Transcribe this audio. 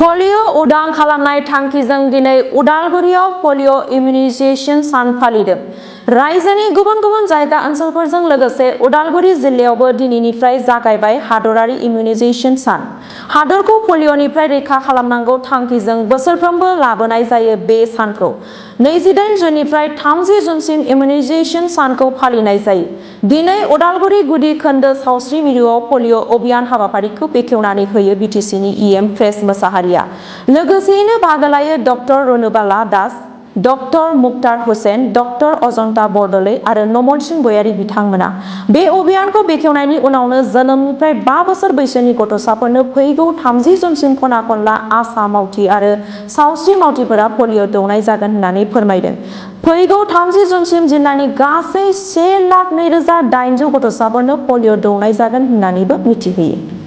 Polio उदां खालामनाय थांखिजों दिनै उदालगुरियाव पलिअ इमिउनाइजेशन सान फालिदों। रायजोनि गुबुन गुबुन जायगा ओनसोलफोरजों लोगोसे उदालगुरि जिल्लायावबो दिनैनिफ्राय जागायबाय हादरारि इमिउनाइजेशन सान। हादरखौ पलिअनिफ्राय रैखा खालामनांगौ थांखिजों बोसोरफ्रोमबो लाबोनाय जायो बे सानखौ। 28 जुननिफ्राय 30 जुनसिम इम्युनाइजेशन सानखौ फालिनाय जायो। दिनै उदालगुरि गुदि खोन्दो सावस्रि मिरुआव पलिअ अभियान हाबाफारिखौ बेखेवनानै होयो बिटिसिनि इएम प्रेस मोसाहारिया। लोगोसेयैनो बाहागो लायो doctor Ranubala Das, doctor Muktar Hussain, doctor Ajanta Bordoloi आरो नमन सिंह गयारी बिथांमोना। बे अभियानखौ बेखेवनायनि उनावनो जोनोमनिफ्राय 5 बोसोर बैसोनि गथ'साफोरनो फैगौ 30 जुनसिम खना खनला आसा मावथि आरो सावस्रि मावथिफोरा पलिअ दौनाय जागोन होननानै फोरमायदों। फैगौ 30 जुनसिम जिल्लानि गासै 1,02,800 गथ'साफोरनो पलिअ दौनाय जागोन होननानैबो मिथिहोयो।